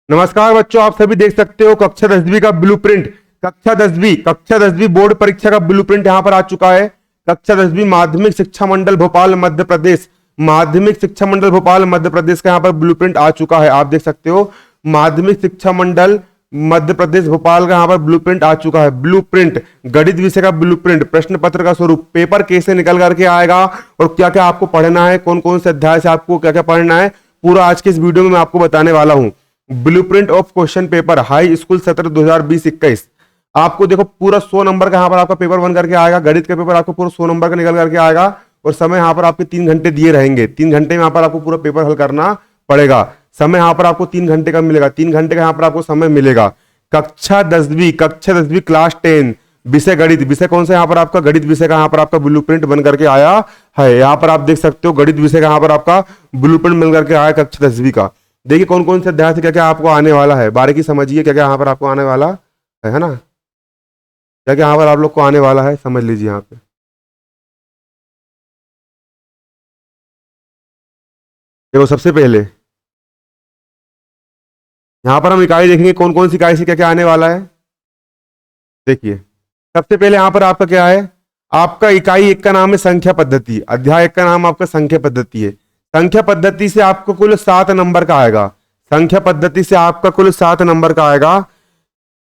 नमस्कार बच्चों, आप सभी देख सकते हो कक्षा 10वीं का ब्लूप्रिंट। कक्षा 10वीं बोर्ड परीक्षा का ब्लूप्रिंट यहां पर आ चुका है। कक्षा 10वीं माध्यमिक शिक्षा मंडल भोपाल मध्य प्रदेश, माध्यमिक शिक्षा मंडल भोपाल मध्य प्रदेश का यहां पर ब्लूप्रिंट आ चुका है। आप देख सकते हो माध्यमिक शिक्षा मंडल मध्य प्रदेश भोपाल का यहां पर ब्लूप्रिंट आ चुका है। ब्लूप्रिंट गणित विषय का ब्लूप्रिंट, प्रश्न पत्र का स्वरूप, पेपर कैसे निकल करके आएगा और क्या क्या आपको पढ़ना है, कौन कौन से अध्याय से आपको क्या क्या पढ़ना है, पूरा आज के इस वीडियो में मैं आपको बताने वाला हूं। Blueprint of question paper high school सत्र 2020-21। आपको देखो पूरा 100 नंबर का यहाँ पर आपका पेपर बन करके आएगा। गणित का पेपर आपको पूरा 100 नंबर का निकल करके आएगा और समय यहाँ पर आपके 3 घंटे दिए रहेंगे। 3 घंटे में यहाँ पर आपको पूरा पेपर हल करना पड़ेगा। समय यहाँ पर आपको 3 घंटे का मिलेगा। 3 घंटे का यहाँ पर आपको समय मिलेगा। कक्षा 10वीं क्लास 10 विषय गणित, विषय कौन सा यहाँ पर आपका गणित विषय का यहाँ पर आपका ब्लूप्रिंट बन करके आया है। यहाँ पर आप देख सकते हो गणित विषय का यहाँ पर आपका ब्लूप्रिंट बन करके आया कक्षा 10वीं का। देखिए कौन कौन से अध्याय से क्या क्या आपको आने वाला है, बारीकी समझिए क्या क्या यहाँ पर आपको आने वाला है ना, क्या क्या यहाँ पर आप लोग को आने वाला है, समझ लीजिए। यहाँ पे देखो सबसे पहले यहाँ पर हम इकाई देखेंगे, कौन कौन सी इकाई से क्या क्या आने वाला है। देखिए सबसे पहले यहाँ पर आपका क्या है, आपका इकाई 1 का नाम है संख्या पद्धति। अध्याय 1 का नाम आपका संख्या पद्धति है। संख्या पद्धति से आपको कुल 7 नंबर का आएगा। संख्या पद्धति से आपका कुल 7 नंबर का आएगा।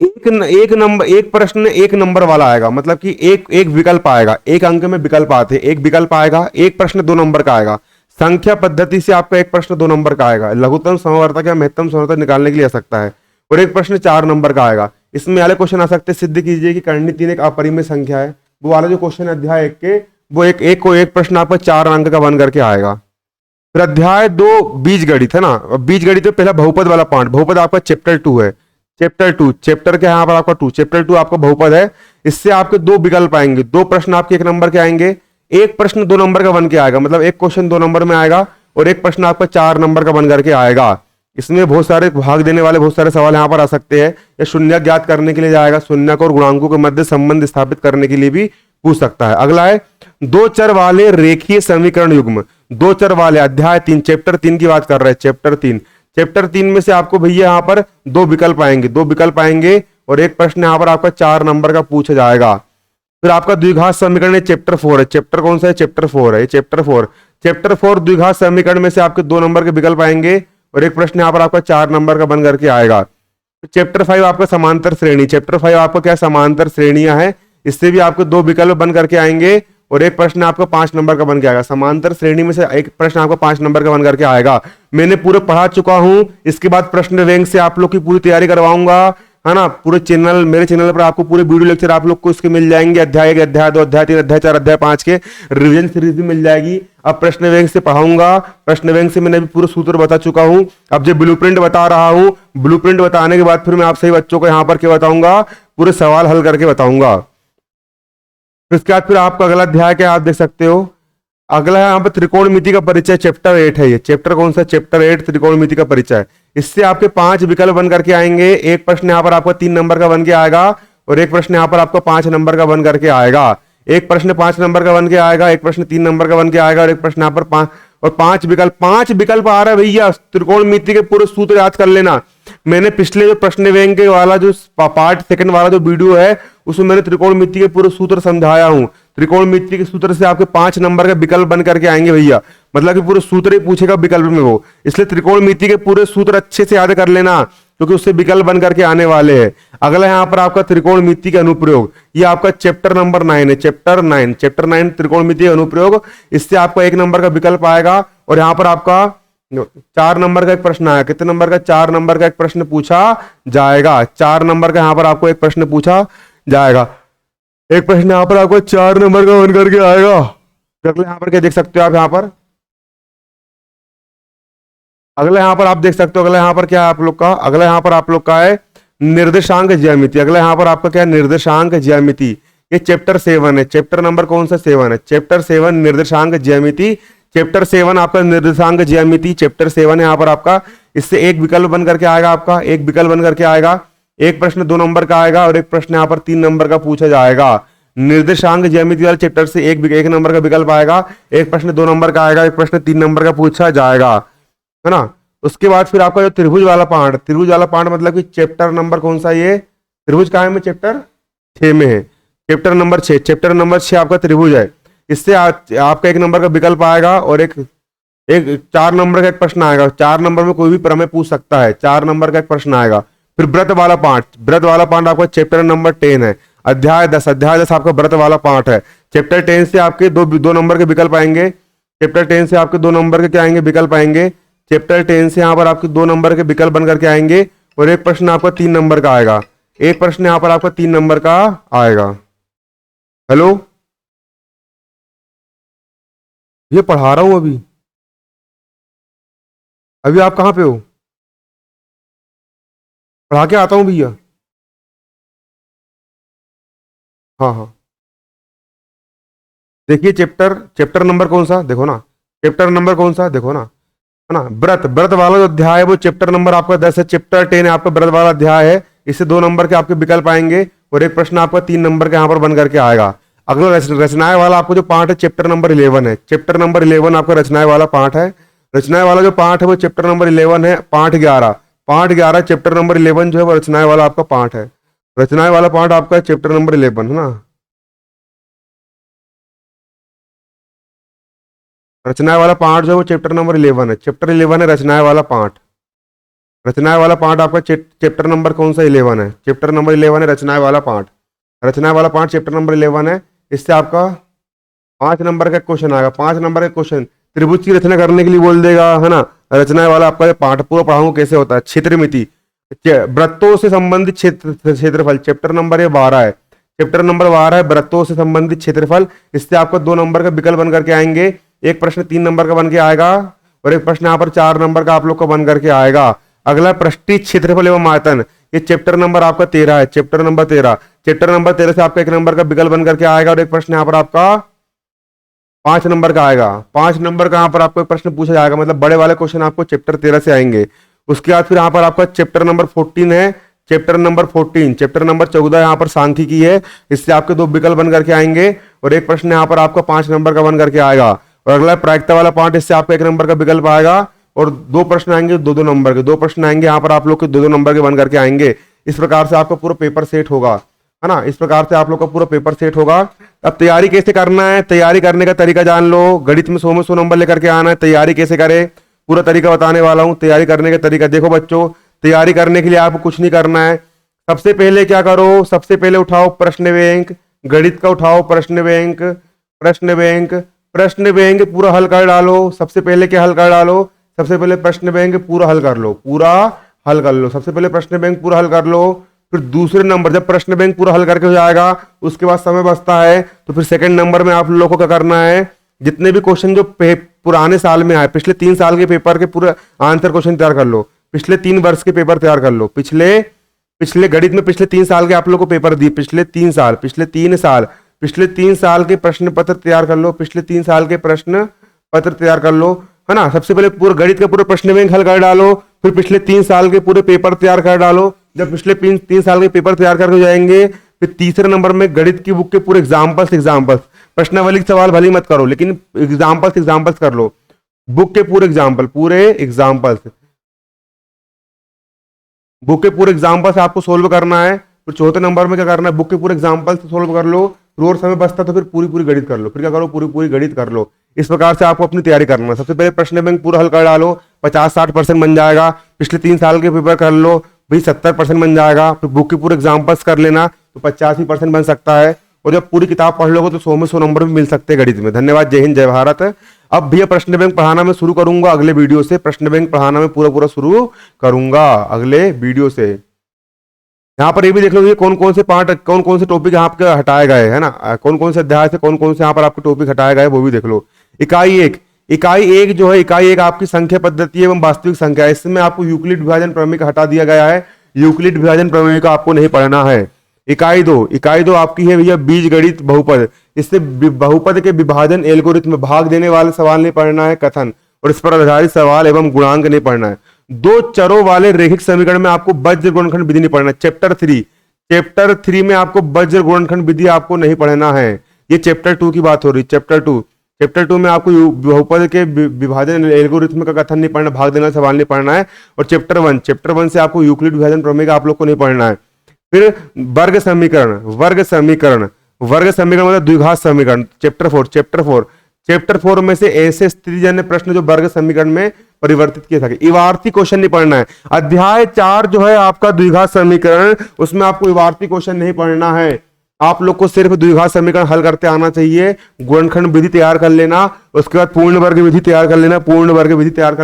एक प्रश्न 1 नंबर वाला आएगा, मतलब कि एक विकल्प आएगा। एक अंक में विकल्प आते हैं, एक विकल्प आएगा। एक प्रश्न 2 नंबर का आएगा। संख्या पद्धति से आपका एक प्रश्न 2 नंबर का आएगा। लघुत्तम समवर्तक या महत्तम समवर्तक निकालने के लिए आ सकता है। और एक प्रश्न 4 नंबर का आएगा। इसमें वाले क्वेश्चन आ सकते हैं, सिद्ध कीजिए कि कर्णी 3 एक अपरिमेय संख्या है। वो वाला जो क्वेश्चन अध्याय 1 के, वो एक प्रश्न आपका 4 अंक का बन करके आएगा। फिर अध्याय 2 बीज गणित है ना। बीज गणित में पहला बहुपद वाला पार्ट, बहुपद आपका चैप्टर 2 है। चैप्टर के यहाँ पर आपका 2, चैप्टर 2 आपका बहुपद है। इससे आपके 2 विकल्प आएंगे। 2 प्रश्न आपके 1 नंबर के आएंगे। एक प्रश्न 2 नंबर का बन के आएगा, मतलब एक क्वेश्चन 2 नंबर में आएगा और एक प्रश्न आपका 4 नंबर का बन करके आएगा। इसमें बहुत सारे भाग देने वाले बहुत सारे सवाल यहाँ पर आ सकते हैं। या शून्यक ज्ञात करने के लिए जाएगा, शून्यक और गुणांकों के मध्य संबंध स्थापित करने के लिए भी पूछ सकता है। अगला है 2 चर वाले रेखीय समीकरण युग्म। 2 चर वाले अध्याय 3 चैप्टर 3 की बात कर रहे हैं। चैप्टर 3 में से आपको भैया यहाँ पर 2 विकल्प आएंगे। 2 विकल्प आएंगे और एक प्रश्न यहाँ पर आपका 4 नंबर का पूछा जाएगा। फिर आपका द्विघात समीकरण चैप्टर 4 है। चैप्टर कौन सा है, चैप्टर 4 है। चैप्टर 4 द्विघात समीकरण में से आपके 2 नंबर के विकल्प आएंगे और एक प्रश्न यहाँ पर आपका 4 नंबर का बन करके आएगा। चैप्टर 5 आपका समांतर श्रेणी। चैप्टर 5 आपका क्या समांतर श्रेणियां है। इससे भी आपको 2 विकल्प बन करके आएंगे और एक प्रश्न आपका 5 नंबर का बन के आएगा। समांतर श्रेणी में से एक प्रश्न आपका 5 नंबर का बन करके आएगा। मैंने पूरे पढ़ा चुका हूं। इसके बाद प्रश्न बैंक से आप लोग की पूरी तैयारी करवाऊंगा, है ना। पूरे चैनल, मेरे चैनल पर आपको पूरे वीडियो लेक्चर आप लोग को इसके मिल जाएंगे। अध्याय 1, अध्याय 2, अध्याय 3, अध्याय 4, अध्याय 5 के रिवीजन सीरीज भी मिल जाएगी। अब प्रश्न बैंक से पढ़ाऊंगा। प्रश्न बैंक से मैंने भी पूरे सूत्र बता चुका हूं। अब जो ब्लूप्रिंट बता रहा हूं, ब्लूप्रिंट बताने के बाद फिर मैं आप सही बच्चों को यहाँ पर क्या बताऊंगा, पूरे सवाल हल करके बताऊंगा। इसके बाद फिर आपका अगला अध्याय क्या आप देख सकते हो। अगला है यहाँ पर त्रिकोणमिति का परिचय, चैप्टर 8 है ये। चैप्टर कौन सा, चैप्टर 8 त्रिकोणमिति का परिचय। इससे आपके 5 विकल्प बन करके आएंगे। एक प्रश्न यहाँ पर आपका 3 नंबर का बन के आएगा और एक प्रश्न यहाँ पर आपका 5 नंबर का बन करके आएगा। एक प्रश्न 5 नंबर का बन के आएगा, एक प्रश्न 3 नंबर का बन के आएगा और एक प्रश्न यहाँ पर 5 विकल्प आ रहा है भैया। त्रिकोणमिति के पूरे सूत्र याद कर लेना। मैंने पिछले जो प्रश्न बैंक वाला जो पार्ट 2 वाला जो वीडियो है, उसमें मैंने त्रिकोणमिति के पूरे सूत्र समझाया हूं। त्रिकोणमिति के सूत्र से आपके 5 नंबर के विकल्प बन करके आएंगे भैया, मतलब कि पूरे सूत्र ही पूछेगा विकल्प में वो। इसलिए त्रिकोणमिति के पूरे सूत्र अच्छे से याद कर लेना, क्योंकि उससे विकल्प बन करके आने वाले हैं। अगला यहाँ पर आपका त्रिकोणमिति का अनुप्रयोग, ये आपका चैप्टर नंबर 9 है। चैप्टर 9 त्रिकोणमिति का अनुप्रयोग। इससे आपका 1 नंबर का विकल्प आएगा और यहाँ पर आपका 4 नंबर का एक प्रश्न आया। कितने नंबर का, 4 नंबर का एक प्रश्न पूछा जाएगा। 4 नंबर का यहाँ पर आपको एक प्रश्न पूछा जाएगा। एक प्रश्न यहाँ पर आपको 4 नंबर का बन करके आएगा। अगले यहाँ पर क्या देख सकते हो आप, यहाँ पर अगला यहाँ पर आप देख सकते हो। अगला यहाँ पर क्या है आप लोग का, अगला यहाँ पर आप लोग का है निर्देशांक ज्यामिति। अगला यहाँ पर आपका क्या है, निर्देशांक ज्यामिति। ये चैप्टर 7 है। चैप्टर नंबर कौन सा, 7 है। चैप्टर 7 निर्देशांक ज्यामिति। चैप्टर 7 आपका निर्देशांक ज्यामिति, चैप्टर 7 है यहाँ पर आपका। इससे एक विकल्प बन करके आएगा आपका, एक विकल्प बन करके आएगा। एक प्रश्न 2 नंबर का आएगा और एक प्रश्न यहाँ पर 3 नंबर का पूछा जाएगा। निर्देशांक ज्यामिति वाले चैप्टर से एक नंबर का विकल्प आएगा। एक प्रश्न 2 नंबर का आएगा, एक प्रश्न 3 नंबर का पूछा जाएगा, है ना। उसके बाद फिर आपका जो त्रिभुज वाला पार्ट मतलब कि चैप्टर नंबर कौन सा, ये त्रिभुज कहाँ है में, चैप्टर 6 में है, चैप्टर नंबर 6, चैप्टर नंबर 6 आपका त्रिभुज है। इससे आपका 1 नंबर का विकल्प आएगा और एक 4 नंबर का एक प्रश्न आएगा। 4 नंबर में कोई भी प्रमेय पूछ सकता है, 4 नंबर का एक प्रश्न आएगा। फिर व्रत वाला पार्ट आपका चैप्टर नंबर 10 है। अध्याय 10 आपका व्रत वाला पार्ट है। चैप्टर 10 से आपके दो नंबर के विकल्प आएंगे। चैप्टर 10 से आपके 2 नंबर के क्या आएंगे, विकल्प आएंगे। चैप्टर 10 से यहाँ पर आपके 2 नंबर के विकल्प बनकर के आएंगे और एक प्रश्न आपका 3 नंबर का आएगा। एक प्रश्न यहाँ पर आपका 3 नंबर का आएगा। हेलो, ये पढ़ा रहा हूं अभी आप कहाँ पे हो? पढ़ा के आता हूँ भैया। हाँ हाँ, देखिए चैप्टर नंबर कौन सा देखो ना, चैप्टर नंबर कौन सा देखो ना, है ना। व्रत वाला जो अध्याय है वो चैप्टर नंबर आपका 10 है। चैप्टर 10 है आपका व्रत वाला अध्याय है। इससे 2 नंबर के आपके विकल्प आएंगे और एक प्रश्न आपका 3 नंबर के यहाँ पर बन करके आएगा। अगला रचनाएं वाला आपको जो पार्ट है चैप्टर नंबर 11 है। चैप्टर नंबर 11 आपका रचनाएं वाला पार्ट है। रचनाएं वाला जो पार्ट है वो चैप्टर नंबर 11 है। पार्ट 11 चैप्टर नंबर 11 जो है वो रचनाएं वाला आपका पार्ट है। रचनाएं वाला पार्ट आपका चैप्टर नंबर 11 है ना। रचनाएं वाला पार्ट जो है वो चैप्टर नंबर 11 है। चैप्टर 11 है रचनाएं वाला पार्ट। रचनाएं वाला पार्ट आपका चैप्टर नंबर कौन सा, 11 है। चैप्टर नंबर 11 है रचनाएं वाला पार्ट। रचनाएं वाला पार्ट चैप्टर नंबर 11 है। इससे आपका 5 नंबर का क्वेश्चन आएगा। 5 नंबर का क्वेश्चन त्रिभुज की रचना करने के लिए बोल देगा, है ना। रचनाएं वाला आपका पार्ट पूरा पढ़ाऊंगा कैसे होता है। क्षेत्रमिति, वृत्तों से संबंधित क्षेत्रफल चैप्टर नंबर 12 है। चैप्टर नंबर 12 है वृत्तों से संबंधित क्षेत्रफल। इससे आपको 2 नंबर का विकल्प बन करके आएंगे। एक प्रश्न 3 नंबर का बन के आएगा और एक प्रश्न यहाँ पर 4 नंबर का आप लोग का बन करके आएगा। अगला पृष्ठीय क्षेत्रफल एवं आयतन, ये चैप्टर नंबर आपका 13 है। चैप्टर नंबर 13 से आपका 1 नंबर का विकल्प बन करके आएगा और एक प्रश्न यहाँ पर आपका 5 नंबर का आएगा। 5 नंबर का यहाँ पर आपको एक प्रश्न पूछा जाएगा, मतलब बड़े वाले क्वेश्चन आपको चैप्टर 13 से आएंगे। उसके बाद फिर यहाँ पर आपका चैप्टर नंबर 14 है। चैप्टर नंबर 14 यहाँ पर सांख्यिकी है। इससे आपके 2 विकल्प बन करके आएंगे और एक प्रश्न यहाँ पर आपका 5 नंबर का बन करके आएगा। और अगला प्रायिकता वाला पार्ट, इससे आपका 1 नंबर का विकल्प आएगा और 2 प्रश्न आएंगे 2-2 नंबर के। 2 प्रश्न आएंगे यहाँ पर आप लोग के 2-2 नंबर के बन करके आएंगे। इस प्रकार से आपका पूरा पेपर सेट होगा, है ना। इस प्रकार से आप लोग का पूरा पेपर सेट होगा। अब तैयारी कैसे करना है, तैयारी करने का तरीका जान लो। गणित में 100 में 100 नंबर लेकर के आना है। तैयारी कैसे करें पूरा तरीका बताने वाला हूँ। तैयारी करने का तरीका देखो बच्चों, तैयारी करने के लिए आपको कुछ नहीं करना है। सबसे पहले क्या करो, सबसे पहले उठाओ प्रश्न बैंक, गणित का उठाओ प्रश्न बैंक पूरा हल कर डालो। सबसे पहले क्या हल कर डालो, सबसे पहले प्रश्न बैंक पूरा हल कर लो, सबसे पहले प्रश्न बैंक पूरा हल कर लो। फिर दूसरे नंबर जब प्रश्न बैंक पूरा हल करके हो जाएगा उसके बाद समय बचता है तो फिर सेकंड नंबर में आप लोगों को क्या करना है, जितने भी क्वेश्चन जो पुराने साल में आए, पिछले 3 साल के पेपर के पूरे आंसर क्वेश्चन तैयार कर लो। पिछले 3 वर्ष के पेपर तैयार कर लो। पिछले गणित में पिछले 3 साल के आप लोगों को पेपर दिए, पिछले 3 साल के प्रश्न पत्र तैयार कर लो। पिछले 3 साल के प्रश्न पत्र तैयार कर लो, है ना। सबसे पहले पूरा गणित का पूरा प्रश्न बैंक हल कर डालो। फिर पिछले 3 साल के पूरे पेपर तैयार कर डालो। जब पिछले 3 साल के पेपर तैयार करके जाएंगे फिर तीसरे नंबर में गणित की बुक के पूरे एग्जाम्पल्स, प्रश्नावली के सवाल भले मत करो लेकिन एग्जाम्पल्स कर लो। बुक के पूरे एग्जाम्पल्स आपको सोल्व करना है। फिर चौथे नंबर में क्या करना है, बुक के पूरे एग्जाम्पल्स सोल्व कर लो। और समय बचता तो फिर पूरी गणित कर लो। फिर क्या करो, पूरी गणित कर लो। इस प्रकार से आपको अपनी तैयारी करना है। सबसे पहले प्रश्न बैंक पूरा हल कर डालो, 50-60% बन जाएगा। पिछले 3 साल के पेपर कर लो भाई, 70% बन जाएगा। फिर बुक के पूरे एग्जाम्पल्स कर लेना तो 85% बन सकता है। और जब पूरी किताब पढ़ लोगे तो 100 में 100 नंबर भी मिल सकते हैं गणित में। धन्यवाद, जय हिंद, जय भारत। अब भैया प्रश्न बैंक पढ़ाना मैं शुरू करूंगा अगले वीडियो से। प्रश्न बैंक पढ़ाना मैं पूरा शुरू करूंगा अगले वीडियो से। यहाँ पर ये भी देख लो ये कौन कौन से टॉपिक यहाँ पे हटाए गए है ना, कौन कौन से अध्याय से कौन कौन से यहाँ पर आपके टॉपिक हटाए गए वो भी देख लो। इकाई एक जो है, इकाई 1 आपकी संख्या पद्धति एवं वास्तविक संख्या, इसमें आपको यूक्लिड विभाजन प्रमेय का हटा दिया गया है। यूक्लिड विभाजन प्रमेय का आपको नहीं पढ़ना है। इकाई 2 आपकी है भैया बीजगणित बहुपद। इससे बहुपद के विभाजन एल्गोरिथम, भाग देने वाले सवाल नहीं पढ़ना है, कथन और इस पर आधारित सवाल एवं गुणांक नहीं पढ़ना है। 2 चरों वाले रैखिक समीकरण में आपको वज्र गुणनखंड विधि नहीं पढ़ना है। चैप्टर 3 में आपको वज्र गुणनखंड विधि आपको नहीं पढ़ना है। ये चैप्टर 2 की बात हो रही है। चैप्टर 2 में आपको बहुपद के विभाजन एल्गोरिथम का कथन नहीं पढ़ना, भाग देना सवाल नहीं पढ़ना है। और चैप्टर 1 से आपको यूक्लिड विभाजन प्रमेय का आप लोग को नहीं पढ़ना है। फिर वर्ग समीकरण मतलब द्विघात समीकरण, चैप्टर 4 में से ऐसे स्त्रीजन्य प्रश्न जो वर्ग समीकरण में परिवर्तित किए थे। इवार्थी क्वेश्चन नहीं पढ़ना है। अध्याय 4 जो है आपका द्विघात समीकरण, उसमें आपको इवार्थी क्वेश्चन नहीं पढ़ना है। आप लोग को सिर्फ द्विघात समीकरण हल करते आना चाहिए, गुणनखंड विधि तैयार कर लेना, उसके बाद पूर्ण वर्ग विधि तैयार कर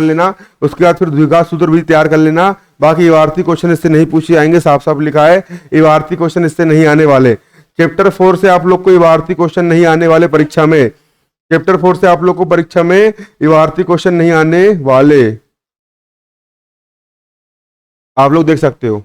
लेना, उसके बाद फिर द्विघात सूत्र विधि तैयार कर लेना। बाकी इवार्थी क्वेश्चन इससे नहीं पूछे जाएंगे, साफ साफ लिखा है, इवार्थी क्वेश्चन इससे नहीं आने वाले। चैप्टर 4 से आप लोग को इवार्थी क्वेश्चन नहीं आने वाले परीक्षा में, चैप्टर 4 से आप लोग को परीक्षा में इवार्थी क्वेश्चन नहीं आने वाले, आप लोग देख सकते हो।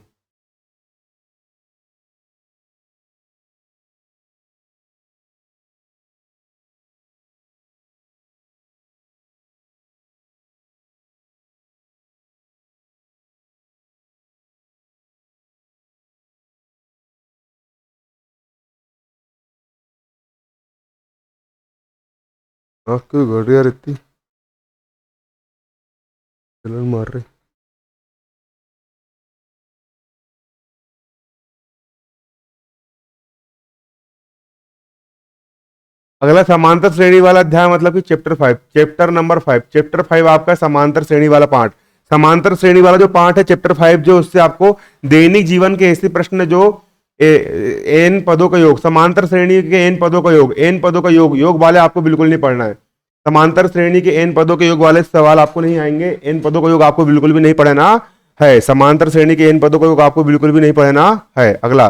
क्यों घट यार, इतनी जलन मार रहे। अगला समांतर श्रेणी वाला अध्याय मतलब कि चैप्टर नंबर 5, चैप्टर 5 आपका समांतर श्रेणी वाला पार्ट। समांतर श्रेणी वाला जो पार्ट है चैप्टर 5, जो उससे आपको दैनिक जीवन के ऐसे प्रश्न जो एन पदों का योग, समांतर श्रेणी के एन पदों का योग वाले आपको बिल्कुल नहीं पढ़ना है। समांतर श्रेणी के एन पदों के योग वाले सवाल आपको नहीं आएंगे, एन पदों का योग आपको बिल्कुल भी नहीं पढ़ना है। समांतर श्रेणी के एन पदों का योग आपको बिल्कुल भी नहीं पढ़ना है। अगला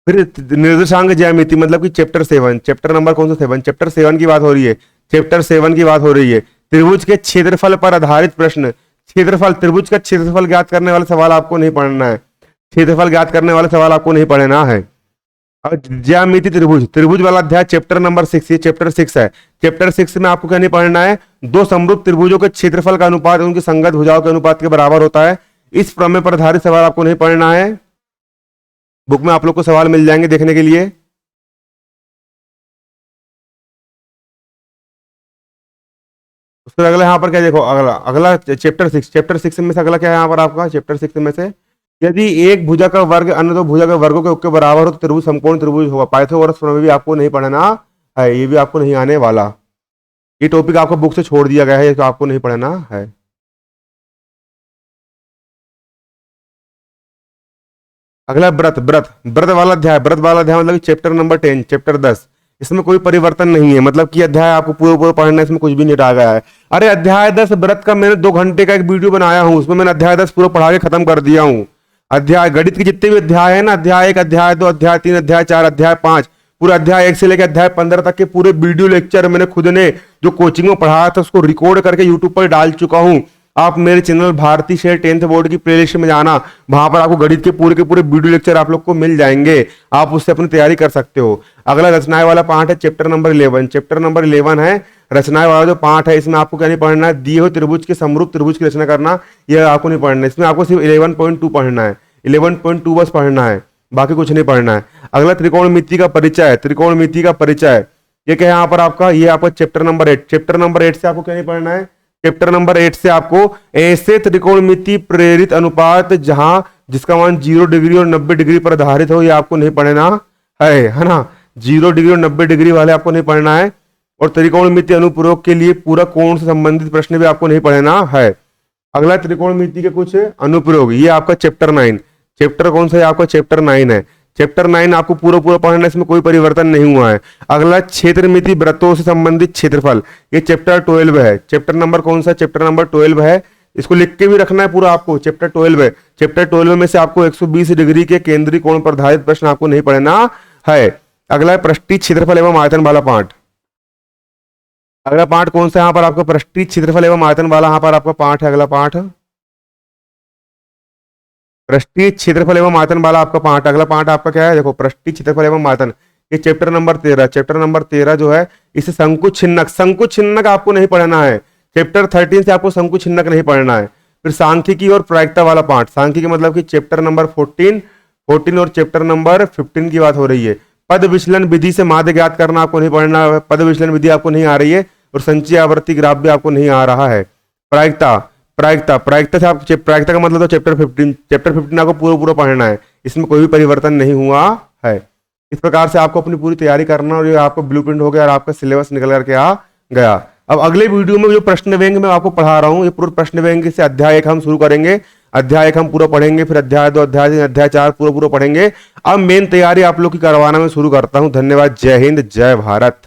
फिर निर्देशांक ज्यामिति मतलब कि चैप्टर 7, चैप्टर नंबर कौन सा 7, चैप्टर 7 की बात हो रही है, चैप्टर 7 की बात हो रही है। त्रिभुज के क्षेत्रफल पर आधारित प्रश्न, त्रिभुज का क्षेत्रफल ज्ञात करने वाले सवाल आपको नहीं पढ़ना है, क्षेत्रफल ज्ञात करने वाले सवाल आपको नहीं पढ़ना है। अब ज्यामिति त्रिभुज वाला अध्याय चैप्टर नंबर 6, ये चैप्टर 6 है। चैप्टर 6 में आपको क्या नहीं पढ़ना है, दो समरूप त्रिभुजों के क्षेत्रफल का अनुपात उनकी संगत भुजाओं के अनुपात के बराबर होता है। इस प्रमेय पर आधारित सवाल आपको नहीं पढ़ना है। बुक में आप लोग को सवाल मिल जाएंगे देखने के लिए। उसके अगला यहाँ पर क्या देखो, अगला चैप्टर 6 में से अगला क्या है यहाँ पर आपका, चैप्टर 6 में से यदि एक भुजा का वर्ग अन्य दो भुजा के वर्गों के बराबर हो तो त्रिभुज समकोण त्रिभुज होगा। पाइथागोरस प्रमेय भी आपको नहीं पढ़ना है, ये भी आपको नहीं आने वाला। ये टॉपिक आपको बुक से छोड़ दिया गया है, तो आपको नहीं पढ़ना है। अगला व्रत वाला अध्याय, मतलब चैप्टर नंबर 10, चैप्टर 10। इसमें कोई परिवर्तन नहीं है, मतलब कि अध्याय आपको पूरा पढ़ना है, इसमें कुछ भी नहीं रह गया है। अरे अध्याय 10 व्रत का मैंने 2 घंटे का एक वीडियो बनाया हूं, उसमें मैंने अध्याय 10 पूरा पढ़ा के खत्म कर दिया हूं। अध्याय गणित के जितने भी अध्याय है ना, अध्याय 1, अध्याय 2, अध्याय 3, अध्याय 4, अध्याय 5, पूरा अध्याय 1 से लेकर अध्याय 15 तक के पूरे वीडियो लेक्चर मैंने खुद ने जो कोचिंग में पढ़ाया था उसको रिकॉर्ड करके यूट्यूब पर डाल चुका हूं। आप मेरे चैनल भारतीय शेर 10th बोर्ड की प्लेलिस्ट में जाना, वहां पर आपको गणित के पूरे वीडियो लेक्चर आप लोग को मिल जाएंगे, आप उससे अपनी तैयारी कर सकते हो। अगला रचनाएं वाला पार्ट है चैप्टर नंबर 11, चैप्टर नंबर 11 है रचनाएं वाला जो पार्ट है। इसमें आपको क्या नहीं पढ़ना है, दिए हुए त्रिभुज के समरूप त्रिभुज की रचना करना, यह आपको नहीं पढ़ना है। इसमें आपको सिर्फ 11.2 पढ़ना है, 11.2 बस पढ़ना है, बाकी कुछ नहीं पढ़ना है। अगला त्रिकोणमिति का परिचय, ये क्या है यहाँ पर आपका, ये आपका चैप्टर नंबर 8, चैप्टर नंबर 8 से आपको क्या नहीं पढ़ना है, चैप्टर नंबर 8 से आपको ऐसे त्रिकोणमिति प्रेरित अनुपात जहां जिसका मान 0 डिग्री और 90 डिग्री पर आधारित हो, ये आपको नहीं पढ़ना है ना। 0 डिग्री और 90 डिग्री वाले आपको नहीं पढ़ना है। और त्रिकोणमिति अनुप्रयोग के लिए पूरा कोण से संबंधित प्रश्न भी आपको नहीं पढ़ना है। अगला त्रिकोणमिति के कुछ अनुप्रयोग, ये आपका चैप्टर 9, चैप्टर कौन सा है आपका, चैप्टर 9 है। चैप्टर 9 आपको पूरा पढ़ना है, इसमें कोई परिवर्तन नहीं हुआ है। अगला क्षेत्रमिति वृत्तों से संबंधित क्षेत्रफल, ये चैप्टर 12 है। चैप्टर नंबर कौन सा, चैप्टर नंबर 12 है। इसको लिख के भी रखना है पूरा आपको, चैप्टर 12 है। चैप्टर 12 में से आपको 120 डिग्री के केंद्रीय कोण पर आधारित प्रश्न आपको नहीं पढ़ना है। अगला है पृष्ठीय क्षेत्रफल एवं आयतन वाला पार्ट। अगला पार्ट कौन सा यहाँ पर आपका, पृष्ठीय क्षेत्रफल एवं आयतन वाला यहाँ पर आपका पार्ट है। अगला पार्ट पृष्ठीय क्षेत्रफल एवं आयतन वाला आपका पार्ट। अगला पार्ट आपका क्या है, देखो पृष्ठीय क्षेत्रफल एवं आयतन, ये चैप्टर नंबर 13, चैप्टर नंबर 13 जो है इसे संकुचिन्नक आपको नहीं पढ़ना है। चैप्टर 13 से आपको संकुचिन्नक नहीं पढ़ना है। फिर सांख्यिकी और प्रायिकता वाला पार्ट, सांख्यिकी मतलब कि चैप्टर नंबर 14 और चैप्टर नंबर 15 की बात हो रही है। पद विचलन विधि से माध्य ज्ञात करना आपको नहीं पढ़ना है, पद विचलन विधि आपको नहीं आ रही है, और संचयी आवर्ती ग्राफ भी आपको नहीं आ रहा है। प्रायिकता प्रायिकता प्रायिकता से आप प्रायिकता का मतलब तो चैप्टर 15 आपको पूरा पूरा पढ़ना है, इसमें कोई भी परिवर्तन नहीं हुआ है। इस प्रकार से आपको अपनी पूरी तैयारी करना और ये आपको ब्लूप्रिंट हो गया और आपका सिलेबस निकल करके आ गया। अब अगले वीडियो में जो प्रश्न बैंक मैं आपको पढ़ा रहा हूँ, ये पूरा प्रश्न बैंक से अध्याय 1 हम शुरू करेंगे। अध्याय 1 हम पूरा पढ़ेंगे, फिर अध्याय 2, अध्याय 3, अध्याय 4 पूरा पूरा पढ़ेंगे। अब मेन तैयारी आप लोग की करवाना मैं शुरू करता हूँ। धन्यवाद। जय हिंद, जय भारत।